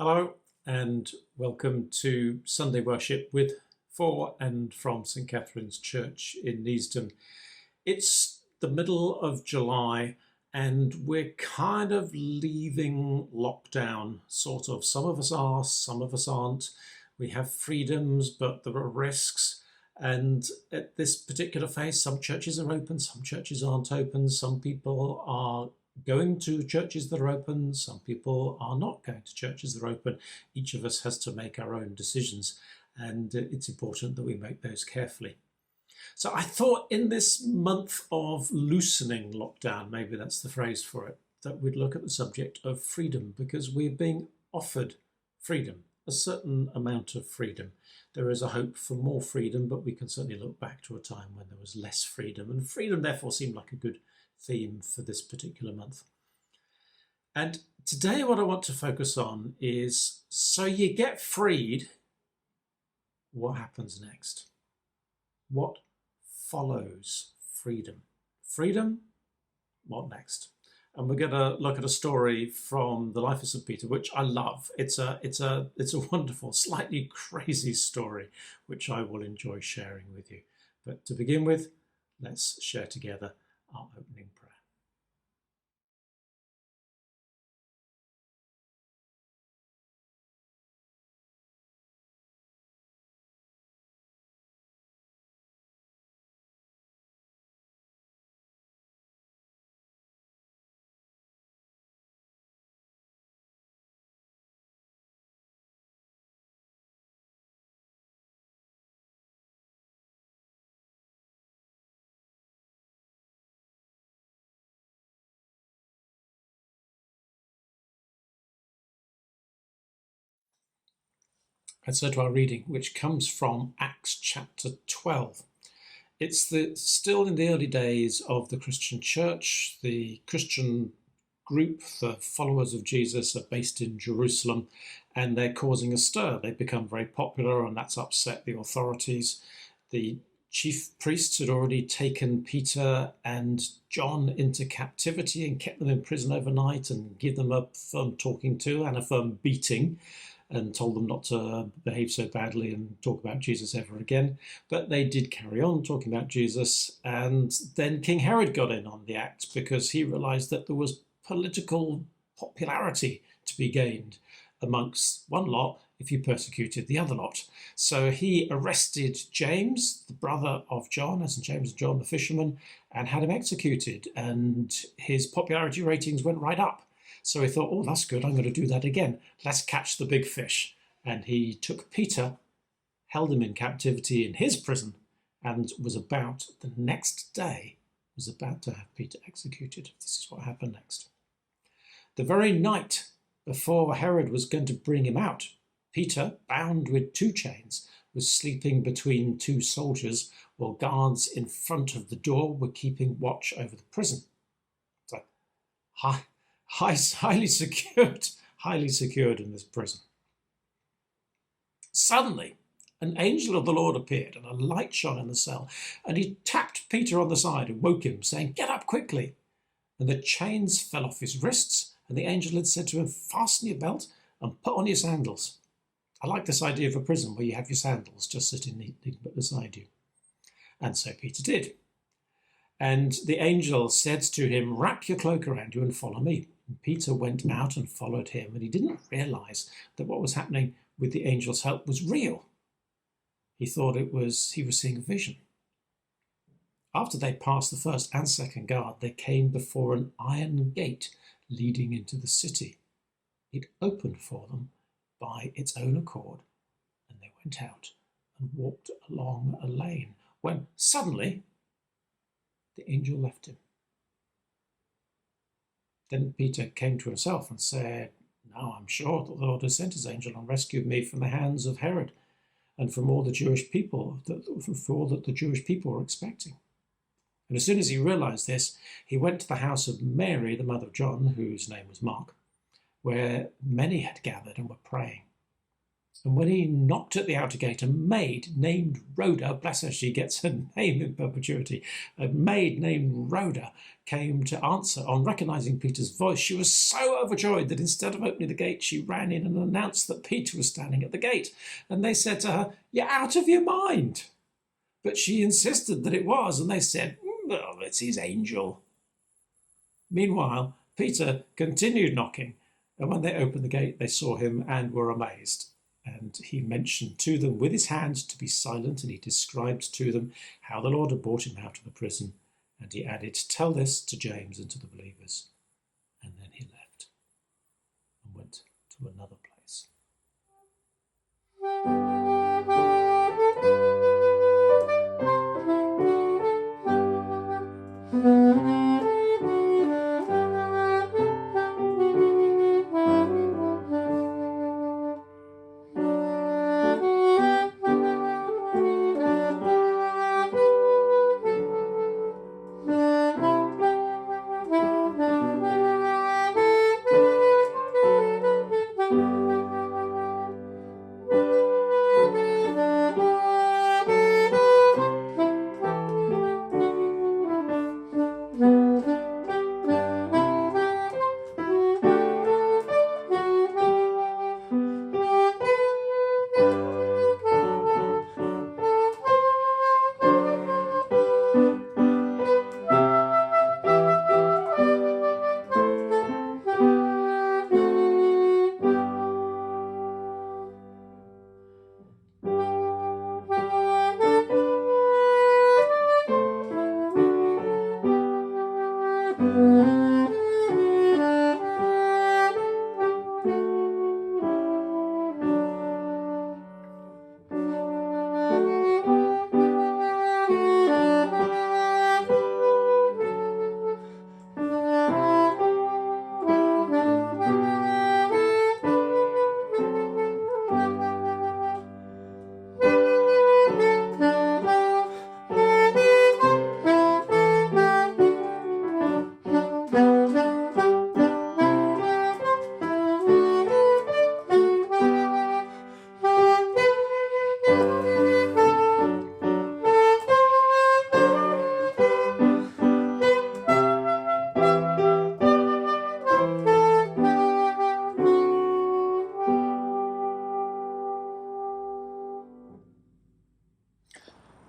Hello and welcome to Sunday worship for and from St Catherine's Church in Neasden. It's the middle of July and we're kind of leaving lockdown, sort of. Some of us are, some of us aren't. We have freedoms, but there are risks. And at this particular phase, some churches are open, some churches aren't open. Some people are going to churches that are open, some people are not going to churches that are open. Each of us has to make our own decisions, and it's important that we make those carefully. So I thought in this month of loosening lockdown, maybe that's the phrase for it, that we'd look at the subject of freedom, because we're being offered freedom, a certain amount of freedom. There is a hope for more freedom, but we can certainly look back to a time when there was less freedom, and freedom therefore seemed like a good theme for this particular month. And today what I want to focus on is, so you get freed, what happens next? What follows freedom? Freedom, what next? And we're going to look at a story from the life of St. Peter, which I love. It's a wonderful, slightly crazy story, which I will enjoy sharing with you. But to begin with, let's share together our opening prayer. And so to our reading, which comes from Acts chapter 12. It's still in the early days of the Christian church. The Christian group, the followers of Jesus, are based in Jerusalem, and they're causing a stir. They've become very popular, and that's upset the authorities. The chief priests had already taken Peter and John into captivity and kept them in prison overnight and give them a firm talking to and a firm beating, and told them not to behave so badly and talk about Jesus ever again. But they did carry on talking about Jesus. And then King Herod got in on the act because he realized that there was political popularity to be gained amongst one lot if you persecuted the other lot. So he arrested James, the brother of John, as in James and John the fisherman, and had him executed. And his popularity ratings went right up. So he thought, oh, that's good, I'm going to do that again. Let's catch the big fish. And he took Peter, held him in captivity in his prison, and was about, the next day, was about to have Peter executed. This is what happened next. The very night before Herod was going to bring him out, Peter, bound with 2 chains, was sleeping between 2 soldiers, while guards in front of the door were keeping watch over the prison. So, highly secured in this prison. Suddenly, an angel of the Lord appeared, and a light shone in the cell, and he tapped Peter on the side and woke him, saying, "Get up quickly." And the chains fell off his wrists, and the angel had said to him, "Fasten your belt and put on your sandals." I like this idea of a prison where you have your sandals just sitting neatly beside you. And so Peter did. And the angel said to him, "Wrap your cloak around you and follow me." And Peter went out and followed him, and he didn't realize that what was happening with the angel's help was real. He thought he was seeing a vision. After they passed the first and second guard, they came before an iron gate leading into the city. It opened for them by its own accord, and they went out and walked along a lane, when suddenly the angel left him. Then Peter came to himself and said, "Now I'm sure that the Lord has sent his angel and rescued me from the hands of Herod and from all the Jewish people, for all that the Jewish people were expecting." And as soon as he realized this, he went to the house of Mary, the mother of John, whose name was Mark, where many had gathered and were praying. And when he knocked at the outer gate, a maid named Rhoda, bless her, she gets her name in perpetuity, a maid named Rhoda came to answer. On recognising Peter's voice, she was so overjoyed that instead of opening the gate, she ran in and announced that Peter was standing at the gate. And they said to her, "You're out of your mind." But she insisted that it was, and they said, "Well, it's his angel." Meanwhile, Peter continued knocking, and when they opened the gate, they saw him and were amazed. And he mentioned to them with his hand to be silent, and he described to them how the Lord had brought him out of the prison. And he added, "Tell this to James and to the believers." And then he left and went to another place.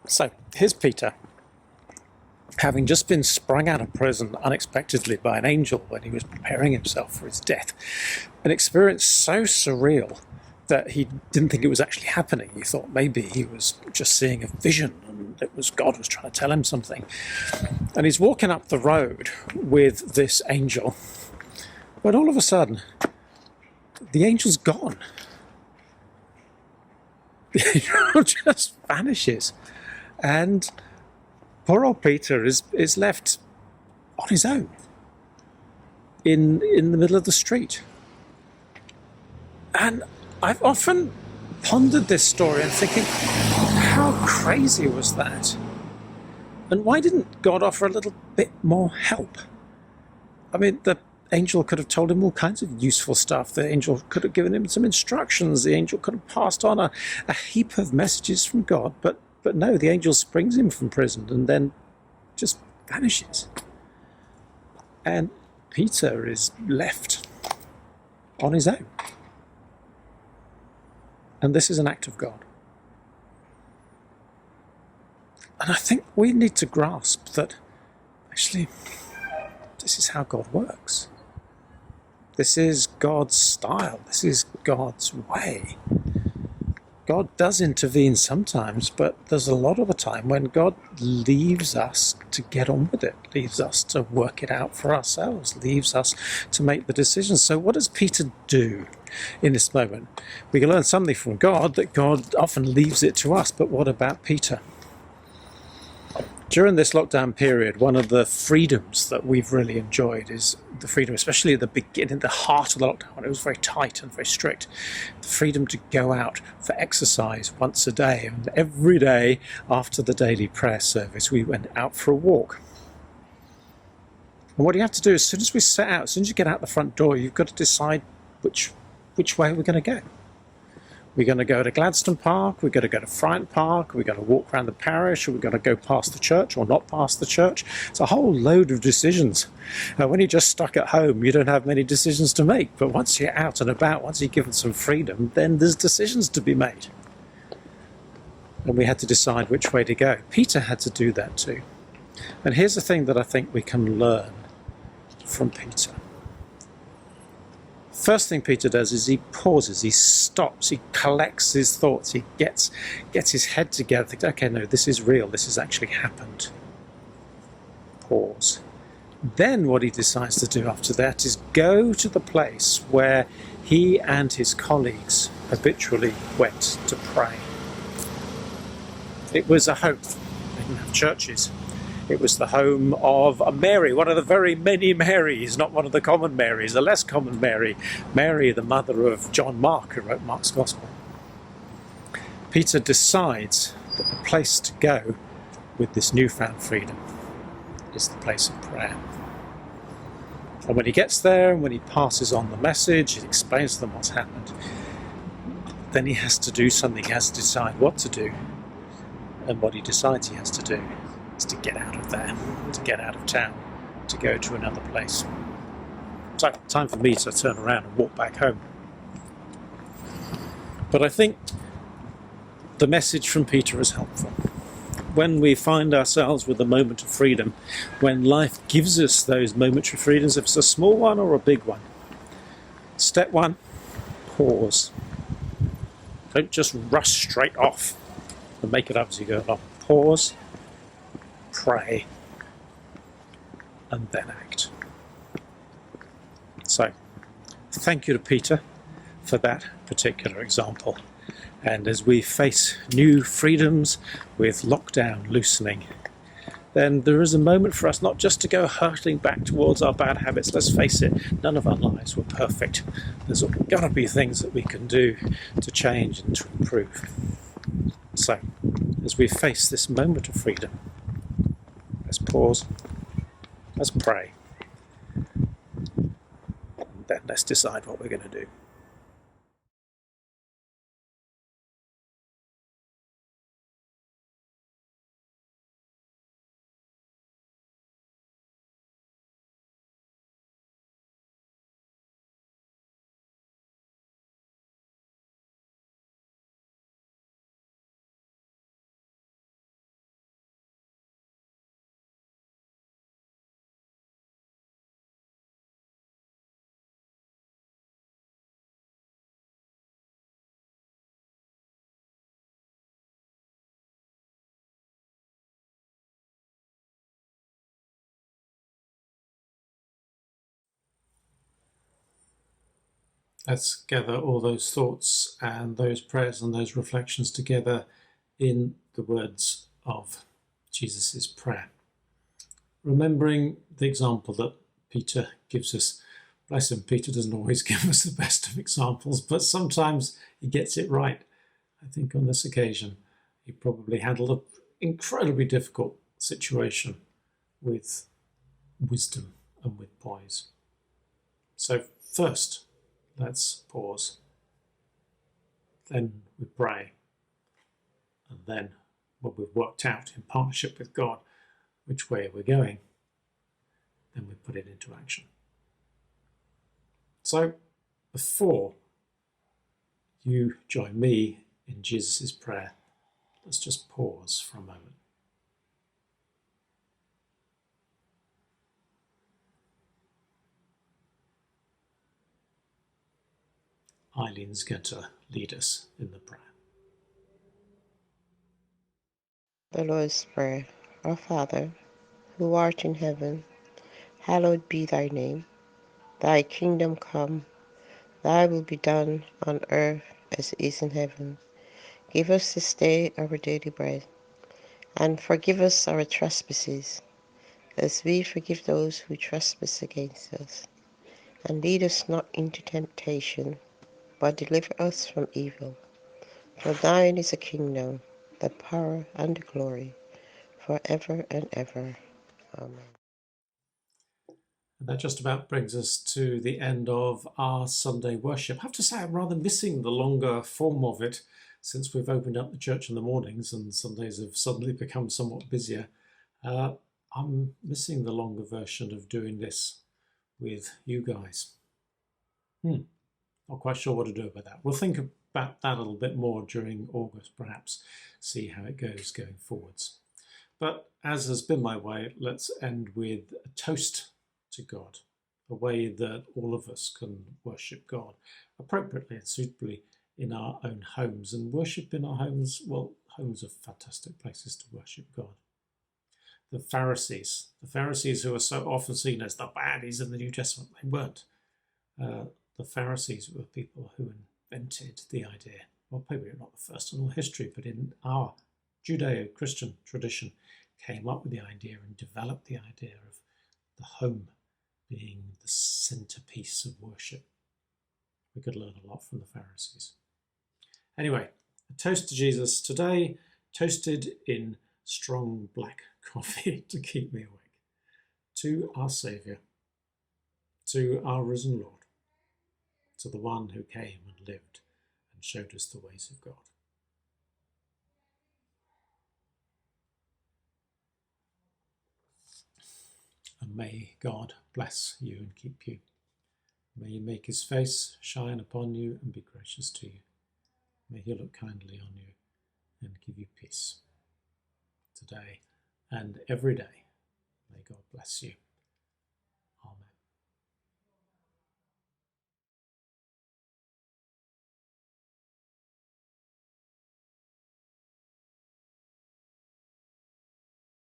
So here's Peter, having just been sprung out of prison unexpectedly by an angel when he was preparing himself for his death. An experience so surreal that he didn't think it was actually happening. He thought maybe he was just seeing a vision and it was God was trying to tell him something. And he's walking up the road with this angel, but all of a sudden, the angel's gone. The angel just vanishes. And poor old Peter is left on his own in the middle of the street. And I've often pondered this story and thinking, how crazy was that? And why didn't God offer a little bit more help? I mean, the angel could have told him all kinds of useful stuff. The angel could have given him some instructions. The angel could have passed on a heap of messages from God, but no, the angel springs him from prison and then just vanishes. And Peter is left on his own. And this is an act of God. And I think we need to grasp that actually this is how God works. This is God's style. This is God's way. God does intervene sometimes, but there's a lot of the time when God leaves us to get on with it, leaves us to work it out for ourselves, leaves us to make the decisions. So what does Peter do in this moment? We can learn something from God, that God often leaves it to us, but what about Peter? During this lockdown period, one of the freedoms that we've really enjoyed is the freedom, especially at the beginning, the heart of the lockdown, when it was very tight and very strict, the freedom to go out for exercise once a day. And every day after the daily prayer service, we went out for a walk. And what you have to do, as soon as we set out, as soon as you get out the front door, you've got to decide which way we're going to go. We're going to go to Gladstone Park, we're going to go to Friant Park, we're going to walk around the parish, or we're going to go past the church or not past the church. It's a whole load of decisions. When you're just stuck at home, you don't have many decisions to make. But once you're out and about, once you're given some freedom, then there's decisions to be made. And we had to decide which way to go. Peter had to do that too. And here's the thing that I think we can learn from Peter. First thing Peter does is he pauses, he stops, he collects his thoughts, he gets his head together, thinks, okay, no, this is real, this has actually happened. Pause. Then what he decides to do after that is go to the place where he and his colleagues habitually went to pray. It was a home. They didn't have churches. It was the home of a Mary, one of the very many Marys, not one of the common Marys, a less common Mary, Mary, the mother of John Mark, who wrote Mark's Gospel. Peter decides that the place to go with this newfound freedom is the place of prayer. And when he gets there, and when he passes on the message, he explains to them what's happened, then he has to do something, he has to decide what to do. And what he decides he has to do is to get out of there, to get out of town, to go to another place. So, time for me to turn around and walk back home. But I think the message from Peter is helpful. When we find ourselves with a moment of freedom, when life gives us those momentary freedoms, if it's a small one or a big one, step one, pause. Don't just rush straight off and make it up as you go along. Pause, pray, and then act. So, thank you to Peter for that particular example. And as we face new freedoms with lockdown loosening, then there is a moment for us not just to go hurtling back towards our bad habits. Let's face it, none of our lives were perfect. There's got to be things that we can do to change and to improve. So, as we face this moment of freedom, let's pause, let's pray, and then let's decide what we're going to do. Let's gather all those thoughts and those prayers and those reflections together in the words of Jesus' prayer. Remembering the example that Peter gives us. Bless him, Peter doesn't always give us the best of examples, but sometimes he gets it right. I think on this occasion, he probably handled an incredibly difficult situation with wisdom and with poise. So first, let's pause. Then we pray. And then, when we've worked out in partnership with God which way we're going, then we put it into action. So, before you join me in Jesus' prayer, let's just pause for a moment. Eileen's going to lead us in the prayer. The Lord's Prayer. Our Father, who art in heaven, hallowed be thy name. Thy kingdom come, thy will be done on earth as it is in heaven. Give us this day our daily bread, and forgive us our trespasses, as we forgive those who trespass against us. And lead us not into temptation, but deliver us from evil. For thine is the kingdom, the power, and the glory, forever and ever. Amen. And that just about brings us to the end of our Sunday worship. I have to say, I'm rather missing the longer form of it since we've opened up the church in the mornings and Sundays have suddenly become somewhat busier. I'm missing the longer version of doing this with you guys. Not quite sure what to do about that. We'll think about that a little bit more during August, perhaps, see how it goes going forwards. But as has been my way, let's end with a toast to God, a way that all of us can worship God appropriately and suitably in our own homes. And worship in our homes, well, homes are fantastic places to worship God. The Pharisees who are so often seen as the baddies in the New Testament, they weren't. The Pharisees were people who invented the idea, well, maybe not the first in all history, but in our Judeo-Christian tradition, came up with the idea and developed the idea of the home being the centerpiece of worship. We could learn a lot from the Pharisees. Anyway, a toast to Jesus today, toasted in strong black coffee to keep me awake. To our Saviour, to our risen Lord, to the one who came and lived and showed us the ways of God. And may God bless you and keep you. May he make his face shine upon you and be gracious to you. May he look kindly on you and give you peace today and every day. May God bless you.